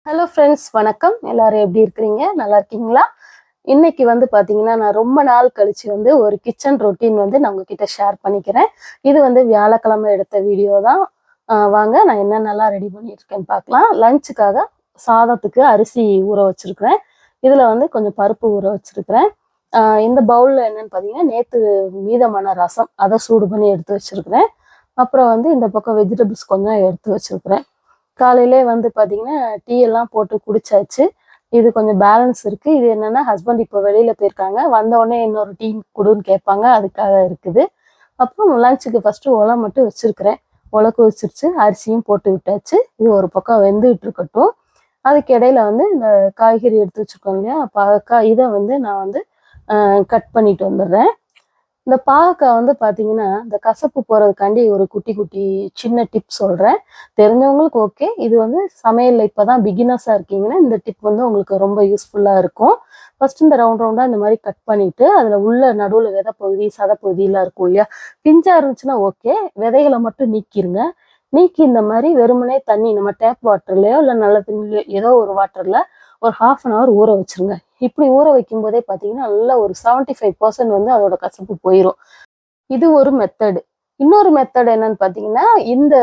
Hello friends, வணக்கம். எல்லாரும் எப்படி இருக்கிறீங்க? நல்லா இருக்கீங்களா? இன்னைக்கு வந்து பார்த்தீங்கன்னா, நான் ரொம்ப நாள் கழிச்சு வந்து ஒரு கிச்சன் ரொட்டீன் வந்து நான் உங்ககிட்ட ஷேர் பண்ணிக்கிறேன். இது வந்து வியாழக்கிழமை எடுத்த வீடியோ தான். வாங்க நான் என்னென்னலாம் ரெடி பண்ணியிருக்கேன்னு பார்க்கலாம். லஞ்சுக்காக சாதத்துக்கு அரிசி ஊற வச்சிருக்கிறேன். இதில் வந்து கொஞ்சம் பருப்பு ஊற வச்சிருக்கிறேன். இந்த பவுலில் என்னன்னு பார்த்தீங்கன்னா, நேற்று மீதமான ரசம் அதை சூடு பண்ணி எடுத்து வச்சிருக்கிறேன். அப்புறம் வந்து இந்த பக்கம் வெஜிடபிள்ஸ் கொஞ்சம் எடுத்து வச்சிருக்கிறேன். காலையிலே வந்து பார்த்தீங்கன்னா, டீ எல்லாம் போட்டு குடிச்சாச்சு. இது கொஞ்சம் பேலன்ஸ் இருக்கு. இது என்னன்னா, ஹஸ்பண்ட் இப்போ வெளியில போயிருக்காங்க. வந்தவுடனே இன்னொரு டீ குடுன்னு கேட்பாங்க. அதுக்காக இருக்குது. அப்புறம் லஞ்சுக்கு ஃபர்ஸ்ட்டு ஒலை மட்டும் வச்சிருக்கிறேன். ஒலை கொதிச்சிருச்சு. அரிசியும் போட்டு விட்டாச்சு. இது ஒரு பக்கம் வெந்துகிட்டு இருக்கட்டும். அதுக்கு இடையில வந்து இந்த காய்கறி எடுத்து வச்சிருக்கோம் இல்லையா? பாவக்காய் இதை வந்து நான் வந்து கட் பண்ணிட்டு வந்துடுறேன். இந்த பாவக்காய் வந்து பார்த்தீங்கன்னா, இந்த கசப்பு போறதுக்காண்டி ஒரு குட்டி, குட்டி சின்ன டிப் சொல்றேன். தெரிஞ்சவங்களுக்கு ஓகே. இது வந்து சமையல்ல இப்பதான் பிகினர்ஸா இருக்கீங்கன்னா, இந்த டிப் வந்து உங்களுக்கு ரொம்ப யூஸ்ஃபுல்லா இருக்கும். ஃபர்ஸ்ட் இந்த ரவுண்ட் ரவுண்டா இந்த மாரி கட் பண்ணிட்டு, அதில உள்ள நடுவுல விதை பகுதி, சதை பகுதிலாம் இருக்கும் இல்லையா? பிஞ்சா இருந்துச்சுன்னா ஓகே. விதைகள மட்டும் நீக்கிருங்க. நீக்கி இந்த மாரி வெறுமனே தண்ணி நம்ம டேப் வாட்டர்லயோ, இல்ல நல்ல தண்ணிலயோ ஏதோ ஒரு வாட்டர்ல ஒரு 1/2 அன் ஹவர் ஊற வச்சுருங்க. இப்படி ஊற வைக்கும்போதே பார்த்தீங்கன்னா, நல்லா ஒரு 75% வந்து அதோட கசப்பு போயிரும். இது ஒரு மெத்தடு. இன்னொரு மெத்தட் என்னன்னு பார்த்தீங்கன்னா, இந்த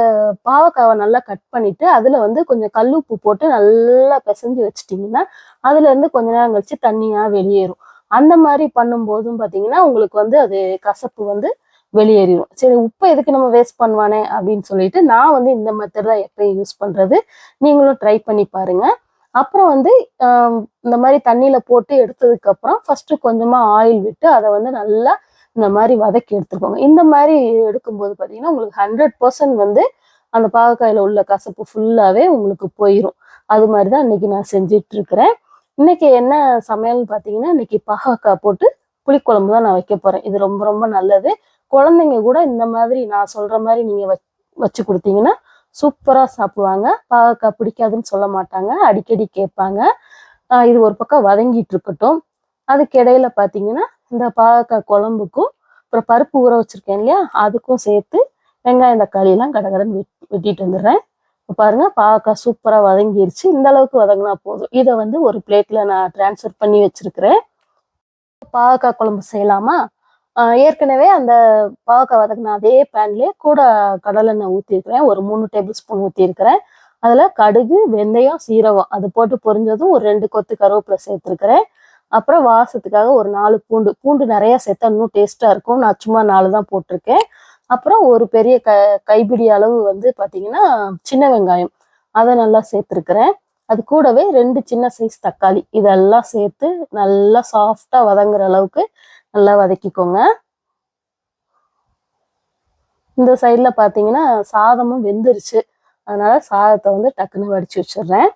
பாவக்காவ நல்லா கட் பண்ணிட்டு, அதில வந்து கொஞ்சம் கல் உப்பு போட்டு நல்லா பெசஞ்சு வச்சுட்டீங்கன்னா, அதுலேருந்து கொஞ்ச நேரம் கழிச்சு தண்ணியா வெளியேறும். அந்த மாரி பண்ணும்போதும் பார்த்தீங்கன்னா, உங்களுக்கு வந்து அது கசப்பு வந்து வெளியேறிரும். சரி, உப்ப எதுக்கு நம்ம வேஸ்ட் பண்ணுவானே அப்படின்னு சொல்லிட்டு, நான் வந்து இந்த மெத்தட் தான் எப்பயும் யூஸ் பண்றது. நீங்களும் ட்ரை பண்ணி பாருங்க. அப்புறம் வந்து அ இந்த மாரி தண்ணீல போட்டு எடுத்ததுக்கப்புறம், ஃபர்ஸ்ட்டு கொஞ்சமா ஆயில் விட்டு அத வந்து நல்லா இந்த மாரி வதக்கி எடுத்துக்கோங்க. இந்த மாரி எடுக்கும்போது பார்த்தீங்கன்னா, உங்களுக்கு 100% வந்து அந்த பாவக்காயில உள்ள கசப்பு ஃபுல்லாவே உங்களுக்கு போயிரும். அது மாரி தான் இன்னைக்கு நான் செஞ்சுட்டு இருக்கிறேன். இன்னைக்கு என்ன சமையல்னு பார்த்தீங்கன்னா, இன்னைக்கு பாவக்காய் போட்டு புளிக்குழம்பு தான் நான் வைக்க போறேன். இது ரொம்ப ரொம்ப நல்லது. குழந்தைங்க கூட இந்த மாதிரி நான் சொல்ற மாரி நீங்க வச்சு குடுத்தீங்கன்னா, சூப்பரா சாப்பிடுவாங்க. பாவக்காய் பிடிக்காதுன்னு சொல்ல மாட்டாங்க. அடிக்கடி கேட்பாங்க. இது ஒரு பக்கம் வதங்கிட்டு இருக்கட்டும். அதுக்கு இடையில பார்த்தீங்கன்னா, இந்த பாவக்காய் குழம்புக்கும், அப்புறம் பருப்பு ஊற வச்சிருக்கேன் இல்லையா? அதுக்கும் சேர்த்து வெங்காயம், தக்காளிலாம் கடகடன்னு வெட்டிட்டு வந்துடுறேன். இப்ப பாருங்க, பாவக்காய் சூப்பரா வதங்கிருச்சு. இந்த அளவுக்கு வதங்கினா போதும். இத வந்து ஒரு பிளேட்ல நான் ட்ரான்ஸ்ஃபர் பண்ணி வச்சிருக்கிறேன். பாவக்காய் குழம்பு செய்யலாமா? ஏற்கனவே அந்த பாவக்காய் வதக்குன அதே பேன்லயே கூட கடலெண்ணெய் ஊத்தியிருக்கிறேன். ஒரு 3 டேபிள் ஸ்பூன் ஊத்தியிருக்கிறேன். அதுல கடுகு, வெந்தயம், சீரகம் அது போட்டு பொரிஞ்சதும் ஒரு 2 கொத்து கருவேப்பிலை சேர்த்துருக்கிறேன். அப்புறம் வாசத்துக்காக ஒரு 4 பூண்டு. பூண்டு நெறைய சேர்த்தா இன்னும் டேஸ்ட்டா இருக்கும். நான் சும்மா 4 தான் போட்டிருக்கேன். அப்புறம் ஒரு பெரிய கைப்பிடி அளவு வந்து பார்த்தீங்கன்னா, சின்ன வெங்காயம். அத நல்லா சேர்த்துருக்கிறேன். அது கூடவே 2 சின்ன சைஸ் தக்காளி. இதெல்லாம் சேர்த்து நல்லா சாஃப்ட்டா வதங்குற அளவுக்கு நல்லா வதக்கிக்கோங்க. இந்த சைடுல பார்த்தீங்கன்னா, சாதமும் வெந்துருச்சு. அதனால சாதத்த வந்து டக்குன்னு வடிச்சு வச்சுடுறேன்.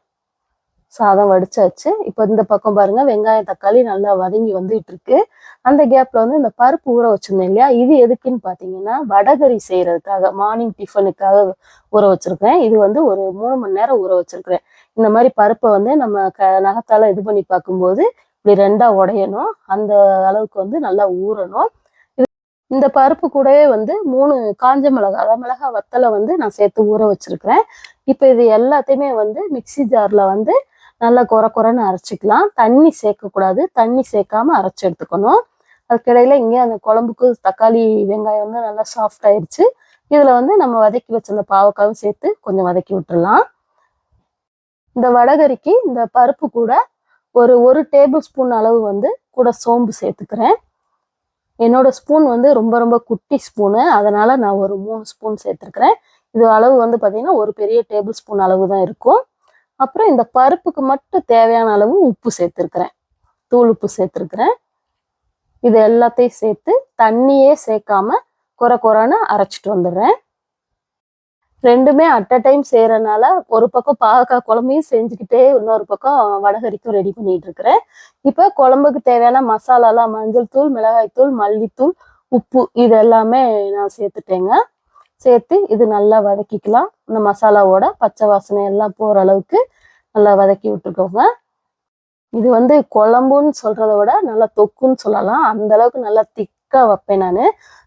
சாதம் வடிச்சாச்சு. இப்ப இந்த பக்கம் பாருங்க, வெங்காயம், தக்காளி நல்லா வதங்கி வந்துட்டு இருக்கு. அந்த கேப்ல வந்து இந்த பருப்பு ஊற வச்சிருந்தேன் இல்லையா? இது எதுக்குன்னு பார்த்தீங்கன்னா, வடகறி செய்றதுக்காக, மார்னிங் டிஃபனுக்காக ஊற வச்சிருக்கிறேன். இது வந்து ஒரு 3 மணி நேரம் ஊற வச்சிருக்கிறேன். இந்த மாரி பருப்ப வந்து நம்ம நகத்தால இது பண்ணி பார்க்கும்போது, இப்படி 2ஆ உடையணும். அந்த அளவுக்கு வந்து நல்லா ஊறணும். இந்த பருப்பு கூடவே வந்து 3 காஞ்ச மிளகா, அதாவது மிளகா வத்தல வந்து நான் சேர்த்து ஊற வச்சிருக்கிறேன். இப்ப இது எல்லாத்தையுமே வந்து மிக்ஸி ஜார்ல வந்து நல்லா கொர கொரன்னு அரைச்சுக்கலாம். தண்ணி சேர்க்கக்கூடாது. தண்ணி சேர்க்காம அரைச்சு எடுத்துக்கணும். அதுக்கிடையில இங்க அந்த குழம்புக்கு தக்காளி, வெங்காயம் வந்து நல்லா சாஃப்ட் ஆயிருச்சு. இதுல வந்து நம்ம வதக்கி வச்ச அந்த பாவக்காவும் சேர்த்து கொஞ்சம் வதக்கி விட்டுறலாம். இந்த வடகரிக்கு இந்த பருப்பு கூட ஒரு 1 டேபிள் ஸ்பூன் அளவு வந்து கூட சோம்பு சேர்த்துக்கிறேன். என்னோட ஸ்பூன் வந்து ரொம்ப ரொம்ப குட்டி ஸ்பூனு. அதனால நான் ஒரு 3 ஸ்பூன் சேர்த்துருக்கிறேன். இது அளவு வந்து பார்த்தீங்கன்னா, ஒரு பெரிய டேபிள் ஸ்பூன் அளவு தான் இருக்கும். அப்புறம் இந்த பருப்புக்கு மட்டும் தேவையான அளவு உப்பு சேர்த்துருக்கிறேன். தூள் உப்பு சேர்த்துருக்கிறேன். இது எல்லாத்தையும் சேர்த்து தண்ணியே சேர்க்காம கொர கொரன்னு அரைச்சிட்டு வந்துடுறேன். 2மே அட் அ டைம் செய்றனால, ஒரு பக்கம் பாவக்காய் குழம்பையும் செஞ்சுக்கிட்டே, இன்னொரு பக்கம் வடகரிக்கும் ரெடி பண்ணிட்டு இருக்கிறேன். இப்ப குழம்புக்கு தேவையான மசாலாலாம் மஞ்சள் தூள், மிளகாய் தூள், மல்லித்தூள், உப்பு இது எல்லாமே நான் சேர்த்துட்டேங்க. சேர்த்து இது நல்லா வதக்கிக்கலாம். இந்த மசாலாவோட பச்சை வாசனை எல்லாம் போற அளவுக்கு நல்லா வதக்கி விட்டுக்கோங்க. இது வந்து குழம்புன்னு சொல்றத விட நல்லா தொக்குன்னு சொல்லலாம். அந்த அளவுக்கு நல்லா திக்கா வைப்பேன் நானு.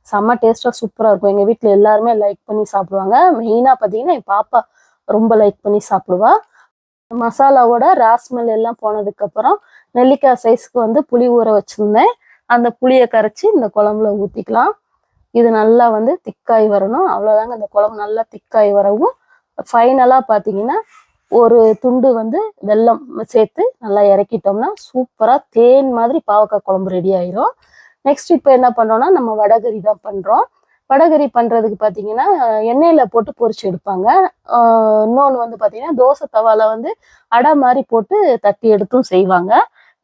செம்ம டேஸ்ட்டா சூப்பரா இருக்கும். எங்க வீட்ல எல்லாருமே லைக் பண்ணி சாப்பிடுவாங்க. மெயினா பார்த்தீங்கன்னா, என் பாப்பா ரொம்ப லைக் பண்ணி சாப்பிடுவா. மசாலாவோட ராஸ்மெல் எல்லாம் போனதுக்கு அப்புறம் நெல்லிக்காய் சைஸ்க்கு வந்து புளி ஊற வச்சிருந்தேன். அந்த புளியை கரைச்சி இந்த குழம்புல ஊற்றிக்கலாம். இது நல்லா வந்து திக்காய் வரணும். அவ்வளோதாங்க. இந்த குழம்பு நல்லா திக்காய் வரவும் ஃபைனலாக பார்த்தீங்கன்னா ஒரு துண்டு வந்து வெல்லம் சேர்த்து நல்லா இறக்கிட்டோம்னா சூப்பராக தேன் மாதிரி பாவக்காய் குழம்பு ரெடி ஆயிரும். நெக்ஸ்ட் இப்போ என்ன பண்ணுறோம்னா நம்ம வடகரி தான் பண்ணுறோம். வடகரி பண்ணுறதுக்கு பார்த்தீங்கன்னா எண்ணெயில் போட்டு பொரிச்சு எடுப்பாங்க. இன்னொன்று வந்து பார்த்தீங்கன்னா தோசை தவாவில் வந்து அடை மாதிரி போட்டு தட்டி எடுத்தும் செய்வாங்க.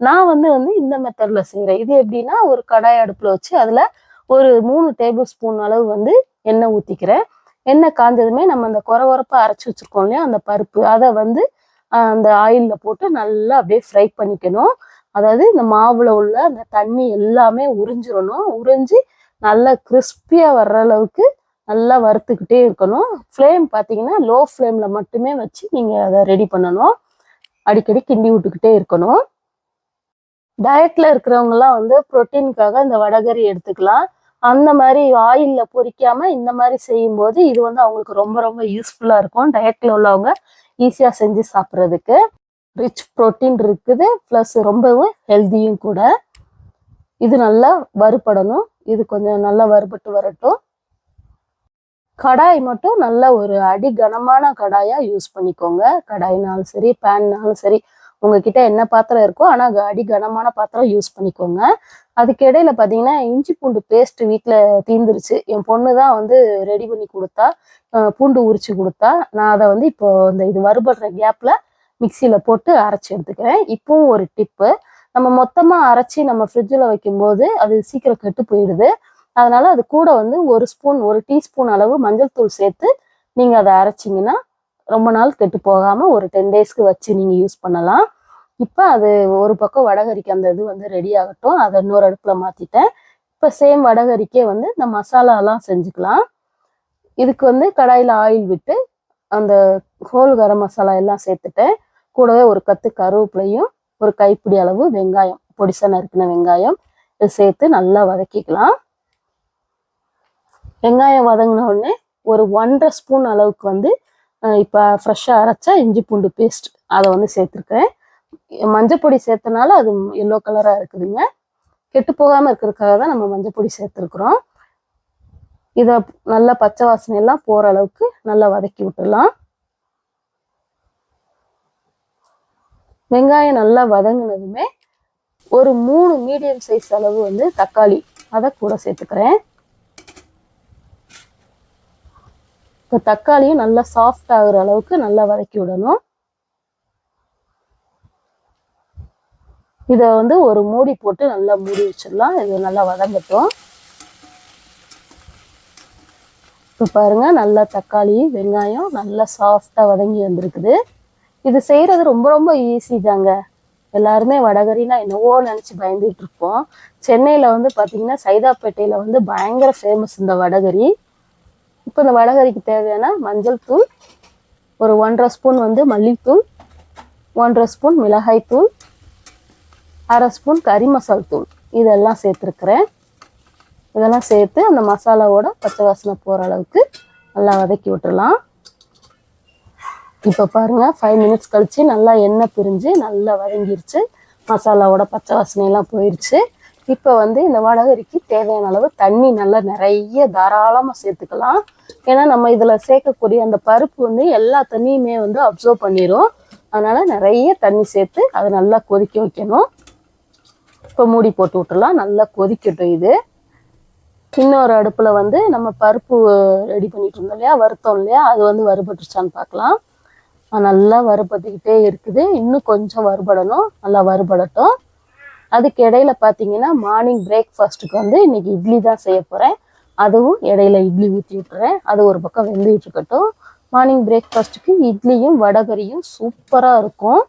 நான் வந்து இந்த மெத்தடில் செய்கிறேன். இது எப்படின்னா ஒரு கடாய் அடுப்பில் வச்சு அதில் ஒரு 3 டேபிள் ஸ்பூன் அளவு வந்து எண்ணெய் ஊற்றிக்கிறேன். எண்ணெய் காஞ்சதுமே நம்ம அந்த கொரகொரப்பாக அரைச்சி வச்சுருக்கோம் இல்லையா அந்த பருப்பு, அதை வந்து அந்த ஆயிலில் போட்டு நல்லா அப்படியே ஃப்ரை பண்ணிக்கணும். அதாவது இந்த மாவுல உள்ள அந்த தண்ணி எல்லாமே உறிஞ்சிடணும். உறிஞ்சி நல்லா கிறிஸ்பியாக வர்ற அளவுக்கு நல்லா வறுத்துக்கிட்டே இருக்கணும். ஃப்ளேம் பார்த்தீங்கன்னா லோ ஃப்ளேமில் மட்டுமே வச்சு நீங்கள் அதை ரெடி பண்ணணும். அடிக்கடி கிண்டி விட்டுக்கிட்டே இருக்கணும். டயட்ல இருக்கிறவங்கலாம் வந்து ப்ரோட்டீனுக்காக இந்த வடகரி எடுத்துக்கலாம். அந்த மாதிரி ஆயிலில் பொரிக்காம இந்த மாதிரி செய்யும்போது இது வந்து அவங்களுக்கு ரொம்ப ரொம்ப யூஸ்ஃபுல்லாக இருக்கும். டயட்ல உள்ளவங்க ஈஸியாக செஞ்சு சாப்பிட்றதுக்கு. ரிச் ப்ரோட்டீன் இருக்குது, ப்ளஸ் ரொம்பவும் ஹெல்த்தியும் கூட. இது நல்லா வறுபடணும். இது கொஞ்சம் நல்லா வறுபட்டு வரட்டும். கடாய் மட்டும் நல்ல ஒரு அடி கனமான கடாயாக யூஸ் பண்ணிக்கோங்க. கடாய்னாலும் சரி, பேன்னாலும் சரி, உங்ககிட்ட என்ன பாத்திரம் இருக்கோ ஆனால் அடி கனமான பாத்திரம் யூஸ் பண்ணிக்கோங்க. அதுக்கு இடையில பார்த்தீங்கன்னா இஞ்சி பூண்டு பேஸ்ட் வீட்டில் தீந்துருச்சு. என் பொண்ணு தான் வந்து ரெடி பண்ணி கொடுத்தா, பூண்டு உரிச்சு கொடுத்தா. நான் அதை வந்து இப்போ இது வறுபடுற கேப்பில் மிக்சியில் போட்டு அரைச்சி எடுத்துக்கிறேன். இப்போவும் ஒரு டிப்பு, நம்ம மொத்தமாக அரைச்சி நம்ம ஃப்ரிட்ஜில் வைக்கும்போது அது சீக்கிரம் கெட்டு போயிடுது. அதனால அது கூட வந்து ஒரு டீஸ்பூன் அளவு மஞ்சள் தூள் சேர்த்து நீங்கள் அதை அரைச்சிங்கன்னா ரொம்ப நாள் கெட்டு போகாமல் ஒரு 10 டேஸ்க்கு வச்சு நீங்கள் யூஸ் பண்ணலாம். இப்போ அது ஒரு பக்கம் வடகரிக்கு அந்த இது வந்து ரெடி ஆகட்டும். அதை இன்னொரு அடுப்பில் மாற்றிட்டேன். இப்போ சேம் வடகரிக்கே வந்து இந்த மசாலாலாம் செஞ்சுக்கலாம். இதுக்கு வந்து கடாயில் ஆயில் விட்டு அந்த ஹோல் கரம் மசாலா எல்லாம் சேர்த்துட்டேன். கூடவே ஒரு கத்து கருவேப்பிலையும் ஒரு கைப்பிடி அளவு வெங்காயம், பொடிசா நறுக்கின வெங்காயம் இதை சேர்த்து நல்லா வதக்கிக்கலாம். வெங்காயம் வதங்கின உடனே ஒரு 1.5 ஸ்பூன் அளவுக்கு வந்து இப்போ ஃப்ரெஷ்ஷாக அரைச்சா இஞ்சி பூண்டு பேஸ்ட் அதை வந்து சேர்த்துருக்கேன். மஞ்சப்பொடி சேர்த்தனால அது எல்லோ கலராக இருக்குதுங்க. கெட்டு போகாமல் இருக்கிறதுக்காக தான் நம்ம மஞ்சப்பொடி சேர்த்துருக்குறோம். இதை நல்லா பச்சை வாசனை எல்லாம் போகிற அளவுக்கு நல்லா வதக்கி விட்டுடலாம். வெங்காயம் நல்லா வதங்கினதுமே ஒரு 3 மீடியம் சைஸ் அளவு வந்து தக்காளி அதை கூட சேர்த்துக்கிறேன். இப்போ தக்காளியும் நல்லா சாஃப்ட் ஆகுற அளவுக்கு நல்லா வதக்கி விடணும். இதை வந்து ஒரு மூடி போட்டு நல்லா மூடி வச்சிடலாம். இது நல்லா வதங்கட்டும். இப்போ பாருங்க, நல்லா தக்காளி வெங்காயம் நல்லா சாஃப்டாக வதங்கி வந்திருக்குது. இது செய்கிறது ரொம்ப ரொம்ப ஈஸி தாங்க. எல்லாருமே வடகரினா என்னவோ நினச்சி பயந்துட்டு இருப்போம். சென்னையில் வந்து பார்த்தீங்கன்னா சைதாப்பேட்டையில் வந்து பயங்கர ஃபேமஸ் இந்த வடகரி. இப்போ இந்த வடகரிக்கு தேவையான மஞ்சள் தூள், ஒரு 1.5 ஸ்பூன் வந்து மல்லித்தூள், 1.5 ஸ்பூன் மிளகாய் தூள், 1/2 ஸ்பூன் கறி மசால் தூள் இதெல்லாம் சேர்த்துருக்குறேன். இதெல்லாம் சேர்த்து அந்த மசாலாவோட பச்சை வாசனை போகிற அளவுக்கு நல்லா வதக்கி விட்டுடலாம். இப்போ பாருங்க, 5 மினிட்ஸ் கழிச்சு நல்லா எண்ணெய் பிரிஞ்சு நல்லா வதங்கிருச்சு. மசாலாவோட பச்சை வாசனையெல்லாம் போயிடுச்சு. இப்போ வந்து இந்த வடகரிக்கு தேவையான அளவு தண்ணி நல்லா நிறைய தாராளமாக சேர்த்துக்கலாம். ஏன்னா நம்ம இதில் சேர்க்கக்கூடிய அந்த பருப்பு வந்து எல்லா தண்ணியுமே வந்து அப்சர்வ் பண்ணிடும். அதனால் நிறைய தண்ணி சேர்த்து அதை நல்லா கொதிக்க வைக்கணும். இப்போ மூடி போட்டு விட்டுலாம், நல்லா கொதிக்கட்டும். இது இன்னொரு அடுப்பில் வந்து நம்ம பருப்பு ரெடி பண்ணிட்டு இருந்தோம் இல்லையா, வறுத்தோம் இல்லையா, அது வந்து வறுபட்டுருச்சான்னு பார்க்கலாம். நல்லா வறுபட்டுக்கிட்டே இருக்குது. இன்னும் கொஞ்சம் வறுபடணும். நல்லா வறுபடட்டும். அதுக்கு இடையில பார்த்தீங்கன்னா மார்னிங் பிரேக்ஃபாஸ்ட்டுக்கு வந்து இன்னைக்கு இட்லி தான் செய்ய போகிறேன். அதுவும் இடையில இட்லி ஊற்றி விட்டுறேன். அது ஒரு பக்கம் வெந்துகிட்டு இருக்கட்டும். மார்னிங் பிரேக்ஃபாஸ்ட்டுக்கு இட்லியும் வடகரியும் சூப்பராக இருக்கும்.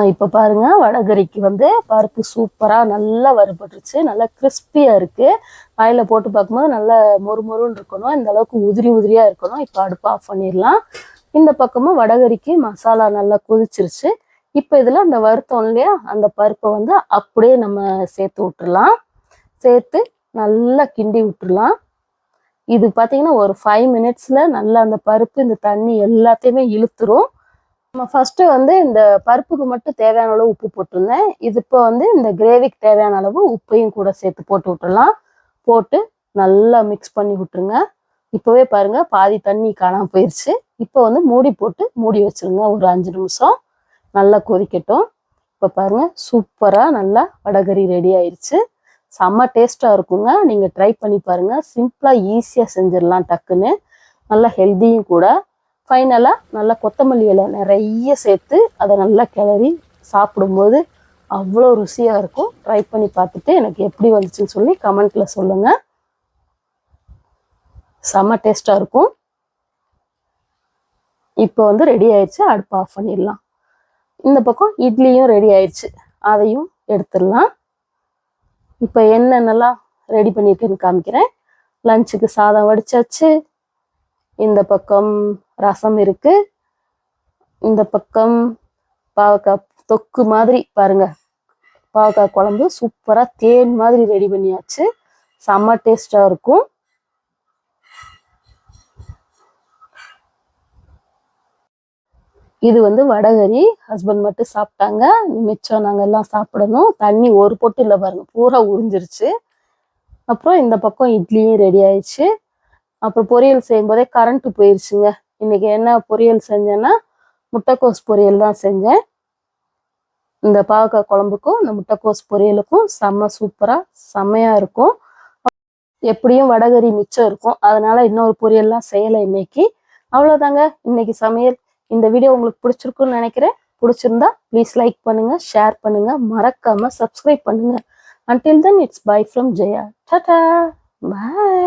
இப்போ பாருங்க, வடகரிக்கு வந்து பருப்பு சூப்பராக நல்லா வறுபட்டுருச்சு. நல்லா கிறிஸ்பியாக இருக்குது. வாயில் போட்டு பார்க்கும்போது நல்லா மொறுமொறுன்னு இருக்கணும். இந்த அளவுக்கு உதிரி உதிரியாக இருக்கணும். இப்போ அடுப்பு ஆஃப் பண்ணிடலாம். இந்த பக்கமும் வடகரிக்கு மசாலா நல்லா கொதிச்சிருச்சு. இப்போ இதில் அந்த வறுத்தோம் இல்லையா, அந்த பருப்பை வந்து அப்படியே நம்ம சேர்த்து விட்டுடலாம். சேர்த்து நல்லா கிண்டி விட்டுடலாம். இது பார்த்தீங்கன்னா ஒரு 5 மினிட்ஸில் நல்லா அந்த பருப்பு இந்த தண்ணி எல்லாத்தையுமே இழுத்துரும். நம்ம ஃபஸ்ட்டு வந்து இந்த பருப்புக்கு மட்டும் தேவையான அளவு உப்பு போட்டிருந்தேன். இது இப்போ வந்து இந்த கிரேவிக்கு தேவையான அளவு உப்பையும் கூட சேர்த்து போட்டு விட்டுடலாம். போட்டு நல்லா மிக்ஸ் பண்ணி விட்டுருங்க. இப்போவே பாருங்கள் பாதி தண்ணி காணாமல் போயிடுச்சு. இப்போ வந்து மூடி போட்டு மூடி வச்சுருங்க ஒரு 5 நிமிஷம். நல்லா கொதிக்கட்டும். இப்போ பாருங்கள் சூப்பராக நல்லா வடகறி ரெடி ஆயிடுச்சு. செம்ம டேஸ்ட்டாக இருக்குங்க. நீங்கள் ட்ரை பண்ணி பாருங்கள். சிம்பிளாக ஈஸியாக செஞ்சிடலாம் டக்குன்னு. நல்லா ஹெல்த்தியும் கூட. ஃபைனலாக நல்லா கொத்தமல்லி இலை நிறைய சேர்த்து அதை நல்லா கிளறி சாப்பிடும்போது அவ்வளோ ருசியாக இருக்கும். ட்ரை பண்ணி பார்த்துட்டு எனக்கு எப்படி வந்துச்சுன்னு சொல்லி கமெண்ட்டில் சொல்லுங்கள். செம்ம டேஸ்ட்டாக இருக்கும். இப்போ வந்து ரெடி ஆயிடுச்சு. அடுப்பு ஆஃப் பண்ணிடலாம். இந்த பக்கம் இட்லியும் ரெடி ஆயிடுச்சு. அதையும் எடுத்துடலாம். இப்போ என்னென்னலாம் ரெடி பண்ணியிருக்கேன்னு காமிக்கிறேன். லஞ்சுக்கு சாதம் வடிச்சாச்சு. இந்த பக்கம் ரசம் இருக்கு. இந்த பக்கம் பாவக்காய் தொக்கு மாதிரி பாருங்க, பாவக்காய் குழம்பு சூப்பராக தேன் மாதிரி ரெடி பண்ணியாச்சு. செம்ம டேஸ்டாக இருக்கும். இது வந்து வடகறி. ஹஸ்பண்ட் மட்டும் சாப்பிட்டாங்க. மிச்சம் நாங்கள் எல்லாம் சாப்பிடணும். தண்ணி ஒரு பொட்டு இல்லை பாருங்க, பூரா உறிஞ்சிருச்சு. அப்புறம் இந்த பக்கம் இட்லியும் ரெடி ஆயிடுச்சு. அப்புறம் பொரியல் செய்யும்போதே கரண்ட்டு போயிடுச்சுங்க. இன்னைக்கு என்ன பொரியல் செஞ்சேன்னா முட்டைக்கோஸ் பொரியல் தான் செஞ்சேன். இந்த பாவக்காய் குழம்புக்கும் இந்த முட்டைக்கோஸ் பொரியலுக்கும் சூப்பராக செம்மையாக இருக்கும். எப்படியும் வடகறி மிச்சம் இருக்கும், அதனால இன்னொரு பொரியல்லாம் செய்யலை இன்னைக்கு. அவ்வளோதாங்க இன்னைக்கு சமையல். இந்த வீடியோ உங்களுக்கு பிடிச்சிருக்குன்னு நினைக்கிறேன். பிடிச்சிருந்தா ப்ளீஸ் லைக் பண்ணுங்க, ஷேர் பண்ணுங்க, மறக்காம சப்ஸ்கிரைப் பண்ணுங்க. Until then, it's bye from Jaya. Ta-ta. Bye.